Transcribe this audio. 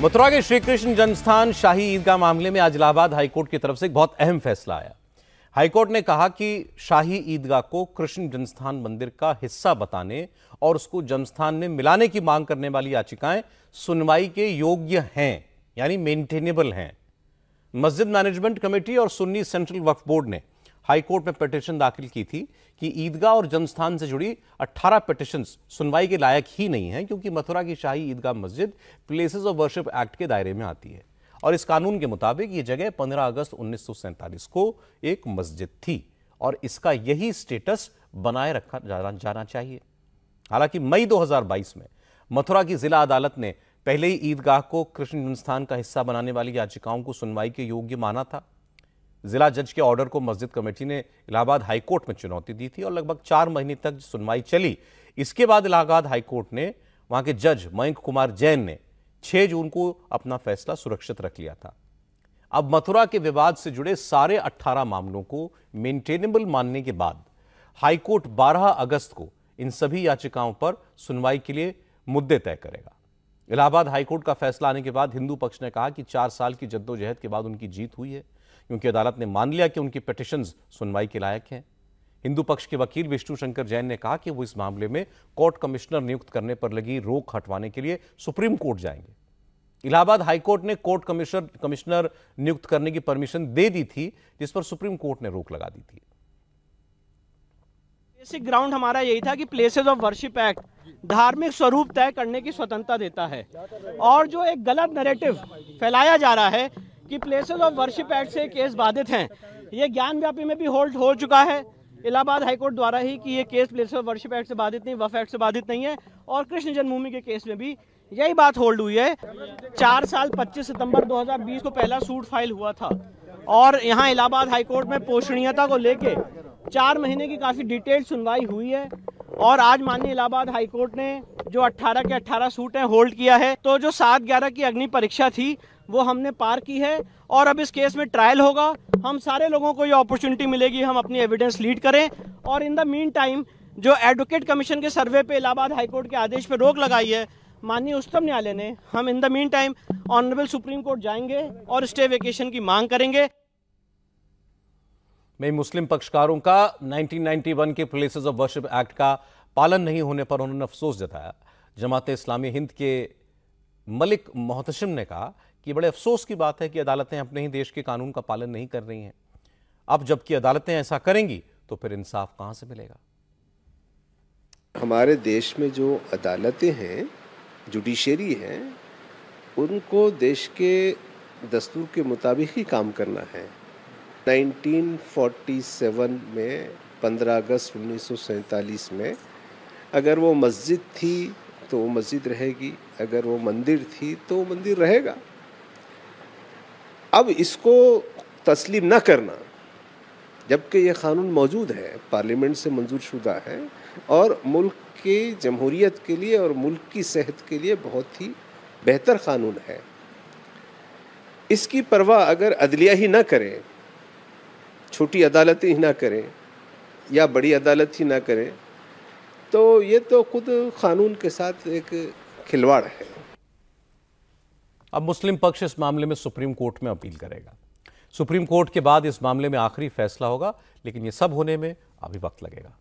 मथुरा के श्री कृष्ण जन्मस्थान शाही ईदगाह मामले में आज इलाहाबाद हाईकोर्ट की तरफ से एक बहुत अहम फैसला आया। हाईकोर्ट ने कहा कि शाही ईदगाह को कृष्ण जन्मस्थान मंदिर का हिस्सा बताने और उसको जन्मस्थान में मिलाने की मांग करने वाली याचिकाएं सुनवाई के योग्य हैं, यानी मेंटेनेबल हैं। मस्जिद मैनेजमेंट कमेटी और सुन्नी सेंट्रल वक्फ बोर्ड ने हाईकोर्ट में पिटीशन दाखिल की थी कि ईदगाह और जन्मस्थान से जुड़ी 18 पिटीशंस सुनवाई के लायक ही नहीं हैं, क्योंकि मथुरा की शाही ईदगाह मस्जिद प्लेसेस ऑफ वर्शिप एक्ट के दायरे में आती है और इस कानून के मुताबिक ये जगह 15 अगस्त 1947 को एक मस्जिद थी और इसका यही स्टेटस बनाए रखा जाना चाहिए। हालांकि मई 2022 में मथुरा की जिला अदालत ने पहले ही ईदगाह को कृष्ण जन्मस्थान का हिस्सा बनाने वाली याचिकाओं को सुनवाई के योग्य माना था। जिला जज के ऑर्डर को मस्जिद कमेटी ने इलाहाबाद हाईकोर्ट में चुनौती दी थी और लगभग 4 महीने तक सुनवाई चली। इसके बाद इलाहाबाद हाईकोर्ट ने वहां के जज मयंक कुमार जैन ने 6 जून को अपना फैसला सुरक्षित रख लिया था। अब मथुरा के विवाद से जुड़े सारे 18 मामलों को मेंटेनेबल मानने के बाद हाईकोर्ट 12 अगस्त को इन सभी याचिकाओं पर सुनवाई के लिए मुद्दे तय करेगा। इलाहाबाद हाईकोर्ट का फैसला आने के बाद हिंदू पक्ष ने कहा कि 4 साल की जद्दोजहद के बाद उनकी जीत हुई है, क्योंकि अदालत ने मान लिया कि उनकी पिटीशंस सुनवाई के लायक हैं। हिंदू पक्ष के वकील विष्णु शंकर जैन ने कहा कि वो इस मामले में कोर्ट कमिश्नर नियुक्त करने पर लगी रोक हटवाने के लिए सुप्रीम कोर्ट जाएंगे। इलाहाबाद हाईकोर्ट ने कोर्ट कमिश्नर नियुक्त करने की परमिशन दे दी थी, जिस पर सुप्रीम कोर्ट ने रोक लगा दी थी। बेसिक ग्राउंड हमारा यही था कि प्लेसेस ऑफ वर्शिप एक्ट धार्मिक स्वरूप तय करने की स्वतंत्रता देता है और जो एक गलत नैरेटिव फैलाया जा रहा है कि प्लेसेस ऑफ वर्शिप एक्ट से केस बाधित हैं, ये ज्ञान व्यापी में भी होल्ड हो चुका है इलाहाबाद हाईकोर्ट द्वारा ही कि ये case places of worship act से बाधित नहीं, वक्फ एक्ट से बाधित नहीं है। और कृष्ण जन्मभूमि के केस में भी यही बात होल्ड हुई है। 4 साल 25 सितंबर 2020 को पहला सूट फाइल हुआ था और यहाँ इलाहाबाद हाईकोर्ट में पोषणीयता को लेके 4 महीने की काफी डिटेल्ड सुनवाई हुई है और आज माननीय इलाहाबाद हाईकोर्ट ने जो 18 के 18 सूट हैं होल्ड किया है। तो जो 7/11 की अग्नि परीक्षा थी वो हमने पार की है और अब इस केस में ट्रायल होगा। हम सारे लोगों को ये अपॉर्चुनिटी मिलेगी, हम अपनी एविडेंस लीड करें और इन द मीन टाइम जो एडवोकेट कमीशन के सर्वे पे इलाहाबाद हाईकोर्ट के आदेश पे रोक लगाई है माननीय उच्चतम न्यायालय ने, हम in the mean time honourable supreme court जाएंगे और स्टे वेकेशन की मांग करेंगे। में मुस्लिम पक्षकारों का 1991 के प्लेसेस ऑफ वर्शिप एक्ट का पालन नहीं होने पर उन्होंने अफसोस जताया। जमात इस्लामी हिंद के मलिक मोहतशिम ने कहा कि बड़े अफसोस की बात है कि अदालतें अपने ही देश के कानून का पालन नहीं कर रही हैं। अब जबकि अदालतें ऐसा करेंगी तो फिर इंसाफ कहां से मिलेगा। हमारे देश में जो अदालतें हैं, जुडिशरी हैं, उनको देश के दस्तूर के मुताबिक ही काम करना है। 1947 में 15 अगस्त 1947 में अगर वो मस्जिद थी तो वो मस्जिद रहेगी, अगर वो मंदिर थी तो वो मंदिर रहेगा। अब इसको तस्लीम न करना, जबकि ये कानून मौजूद है, पार्लियामेंट से मंजूर शुदा है और मुल्क की जमहूरियत के लिए और मुल्क की सेहत के लिए बहुत ही बेहतर कानून है। इसकी परवाह अगर अदलिया ही ना करें, छोटी अदालतें ही ना करें या बड़ी अदालत ही ना करें, तो ये तो खुद कानून के साथ एक खिलवाड़ है। अब मुस्लिम पक्ष इस मामले में सुप्रीम कोर्ट में अपील करेगा। सुप्रीम कोर्ट के बाद इस मामले में आखिरी फैसला होगा, लेकिन ये सब होने में अभी वक्त लगेगा।